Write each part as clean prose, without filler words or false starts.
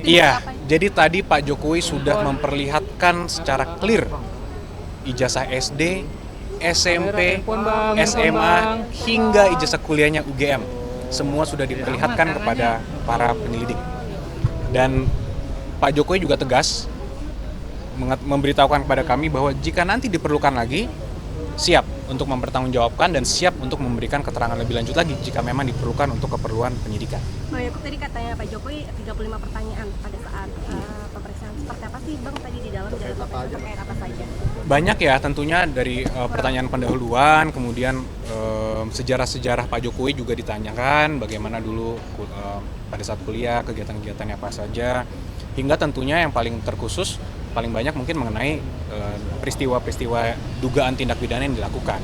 Iya, jadi tadi Pak Jokowi sudah memperlihatkan secara clear ijazah SD, SMP, SMA, hingga ijazah kuliahnya UGM. Semua sudah diperlihatkan kepada para penyelidik. Dan Pak Jokowi juga tegas memberitahukan kepada kami bahwa jika nanti diperlukan lagi, siap untuk mempertanggungjawabkan dan siap untuk memberikan keterangan lebih lanjut lagi jika memang diperlukan untuk keperluan penyidikan. Bang Yakub tadi katanya Pak Jokowi 35 pertanyaan pada saat pemeriksaan. Seperti apa sih Bang tadi di dalam dari terkait apa saja? Banyak ya tentunya dari pertanyaan pendahuluan, kemudian sejarah-sejarah Pak Jokowi juga ditanyakan, bagaimana dulu pada saat kuliah, kegiatan-kegiatannya apa saja, hingga tentunya yang paling terkhusus, paling banyak mungkin mengenai peristiwa-peristiwa dugaan tindak pidana yang dilakukan.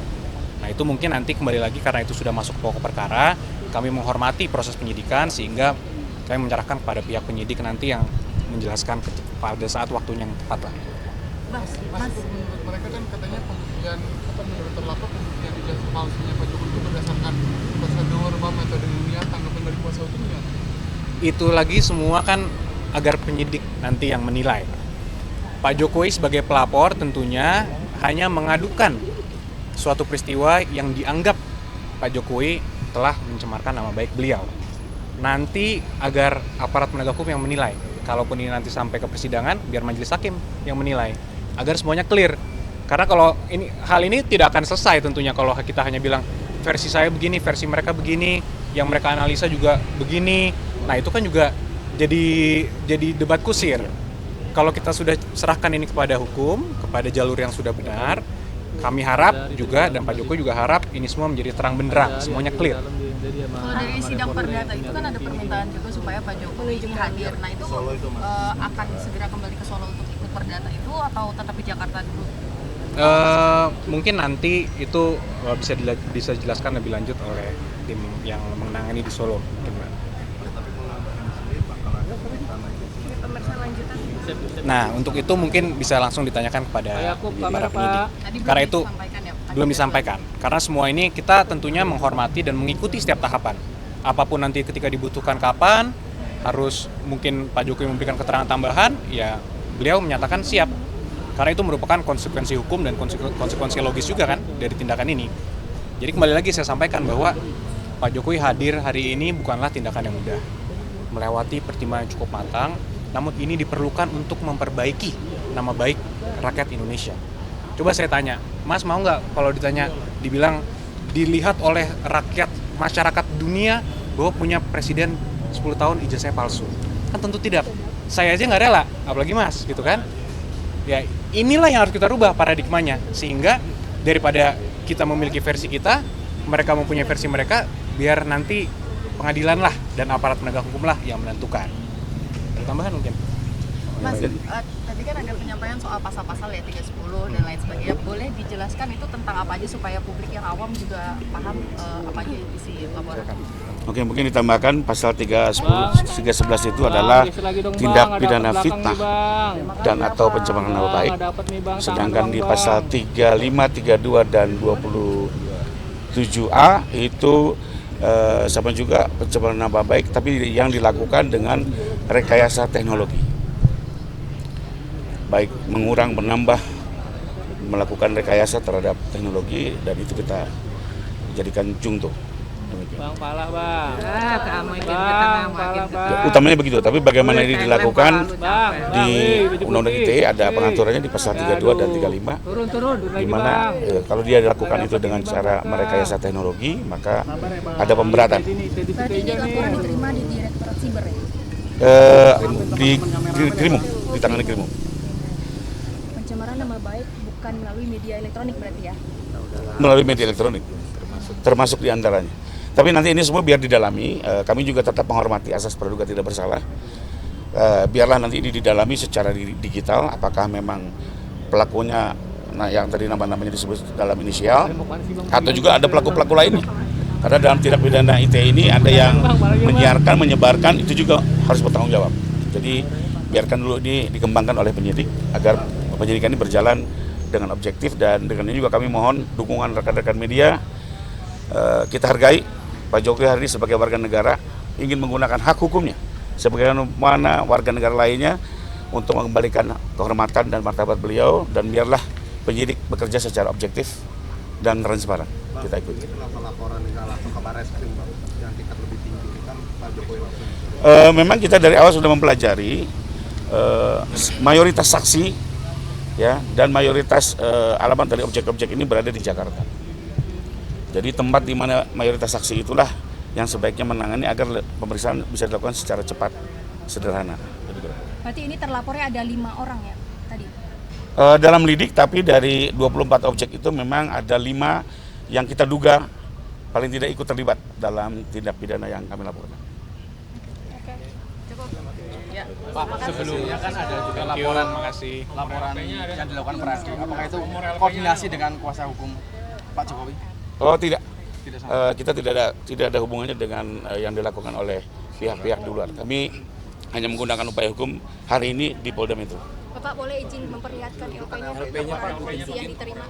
Nah itu mungkin nanti kembali lagi karena itu sudah masuk pokok perkara, kami menghormati proses penyidikan sehingga kami menyerahkan kepada pihak penyidik nanti yang menjelaskan pada saat waktunya yang tepat lah. Mas, menurut mereka kan katanya pembuktian menurut terlapor pembuktian ijazah palsunya Pak Jokowi itu berdasarkan prosedur metode ilmiah, tanggapan dari kuasa hukumnya. Itu lagi semua kan agar penyidik nanti yang menilai. Pak Jokowi sebagai pelapor tentunya hanya mengadukan suatu peristiwa yang dianggap Pak Jokowi telah mencemarkan nama baik beliau. Nanti agar aparat penegak hukum yang menilai. Kalaupun ini nanti sampai ke persidangan, biar majelis hakim yang menilai. Agar semuanya clear. Karena kalau hal ini tidak akan selesai tentunya kalau kita hanya bilang versi saya begini, versi mereka begini, yang mereka analisa juga begini. Nah itu kan juga jadi debat kusir. Kalau kita sudah serahkan ini kepada hukum, kepada jalur yang sudah benar, kami harap juga dan Pak Jokowi juga harap ini semua menjadi terang benderang, semuanya clear. Kalau dari sidang perdata itu kan ada permintaan juga supaya Pak Jokowi hadir. Nah itu akan segera kembali ke Solo untuk ikut perdata itu atau tetap di Jakarta dulu? Mungkin nanti itu bisa dijelaskan lebih lanjut oleh tim yang menangani di Solo. Nah, untuk itu mungkin bisa langsung ditanyakan kepada para penyidik. Karena itu belum disampaikan. Karena semua ini kita tentunya menghormati dan mengikuti setiap tahapan. Apapun nanti ketika dibutuhkan kapan, harus mungkin Pak Jokowi memberikan keterangan tambahan, ya beliau menyatakan siap. Karena itu merupakan konsekuensi hukum dan konsekuensi logis juga kan dari tindakan ini. Jadi kembali lagi saya sampaikan bahwa Pak Jokowi hadir hari ini bukanlah tindakan yang mudah. Melewati pertimbangan cukup matang, namun ini diperlukan untuk memperbaiki nama baik rakyat Indonesia. Coba saya tanya, Mas mau nggak kalau dibilang dilihat oleh rakyat masyarakat dunia bahwa punya presiden 10 tahun ijazahnya palsu? Kan tentu tidak. Saya aja nggak rela, apalagi Mas, gitu kan? Ya inilah yang harus kita rubah paradigmanya, sehingga daripada kita memiliki versi kita, mereka mempunyai versi mereka, biar nanti pengadilan lah dan aparat penegak hukum lah yang menentukan. Tambahan mungkin. Mas, tadi kan ada penyampaian soal pasal-pasal ya 310 dan lain sebagainya. Boleh dijelaskan itu tentang apa aja supaya publik yang awam juga paham apa aja isi laporan? Oke, mungkin ditambahkan pasal 311 itu adalah tindak pidana fitnah dan atau pencemaran nama baik. Sedangkan di pasal 35, 32 dan 27A itu sama juga pencemaran nama baik, tapi yang dilakukan dengan rekayasa teknologi, baik mengurang, menambah, melakukan rekayasa terhadap teknologi, dan itu kita jadikan contoh. Bang, palah bang. Utamanya begitu, tapi bagaimana ini dilakukan di Undang-Undang ITE ada pengaturannya di pasal 32 dan 35, di mana kalau dia dilakukan itu dengan cara merekayasa teknologi, maka ada pemberatan. Berarti ini laporan diterima di Direktorat Siber ya? Di Krimum, di tangani Krimum. Pencemaran nama baik bukan melalui media elektronik berarti ya? Melalui media elektronik, termasuk di antaranya. Tapi nanti ini semua biar didalami, kami juga tetap menghormati asas praduga tidak bersalah. Biarlah nanti ini didalami secara digital, apakah memang pelakunya yang tadi namanya disebut dalam inisial, atau juga ada pelaku-pelaku lainnya. Karena dalam tindak pidana ITE ini ada yang menyiarkan, menyebarkan, itu juga harus bertanggung jawab. Jadi biarkan dulu ini dikembangkan oleh penyidik, agar penyidikan ini berjalan dengan objektif, dan dengan ini juga kami mohon dukungan rekan-rekan media. Kita hargai Pak Jokowi hari ini sebagai warga negara ingin menggunakan hak hukumnya sebagaimana warga negara lainnya untuk mengembalikan kehormatan dan martabat beliau, dan biarlah penyidik bekerja secara objektif dan transparan. Kita ikuti. Laporan ke Barreskrim yang tingkat lebih tinggi kan Pak Jokowi langsung. Memang kita dari awal sudah mempelajari mayoritas saksi ya dan mayoritas alamat dari objek-objek ini berada di Jakarta. Jadi tempat di mana mayoritas saksi itulah yang sebaiknya menangani agar pemeriksaan bisa dilakukan secara cepat, sederhana. Berarti ini terlapornya ada 5 orang ya tadi? Dalam lidik, tapi dari 24 objek itu memang ada 5 yang kita duga paling tidak ikut terlibat dalam tindak pidana yang kami laporkan. Ya. Pak, sebelumnya kan ada juga Laporan, laporan makasih. yang dilakukan Peradi. Apakah itu koordinasi dengan kuasa hukum Pak Jokowi? Oh tidak, kita tidak ada hubungannya dengan yang dilakukan oleh pihak-pihak di luar. Kami hanya menggunakan upaya hukum hari ini di Polda Metro. Bapak boleh izin memperlihatkan LP-nya laporan polisi yang diterima?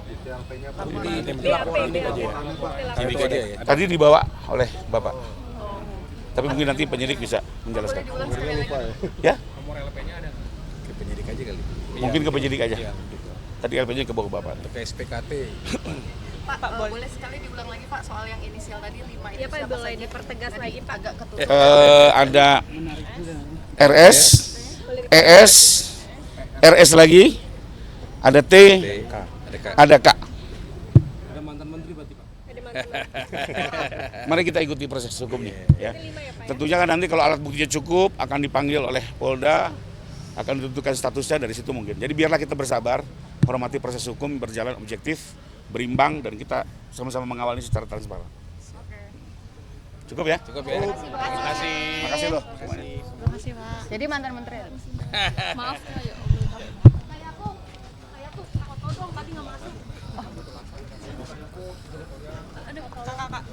Tadi dibawa oleh Bapak. Tapi mungkin nanti penyidik bisa menjelaskan. Ya? Ke penyidik aja kali. Mungkin ke penyidik aja. Tadi LP-nya ke bawah Bapak. Ke SPKT. Pak, boleh sekali diulang lagi Pak soal yang inisial tadi 5 itu Iya Pak, siapa boleh saja? dipertegas lagi Pak. Agak ketutup. Ada RS, ES, RS lagi, ada T, ada K. Ada mantan menteri berarti Pak? Ada mantan. Mari kita ikuti proses hukumnya. Ya. Tentunya kan nanti kalau alat buktinya cukup akan dipanggil oleh Polda, akan ditentukan statusnya dari situ mungkin. Jadi biarlah kita bersabar, hormati proses hukum berjalan objektif, berimbang, dan kita sama-sama mengawal ini secara transparan. Cukup ya? Cukup ya. Terima kasih. Makasih loh. Jadi mantan menteri. Maaf ya. Kayak aku foto dong tapi nggak masuk. Ada kakak.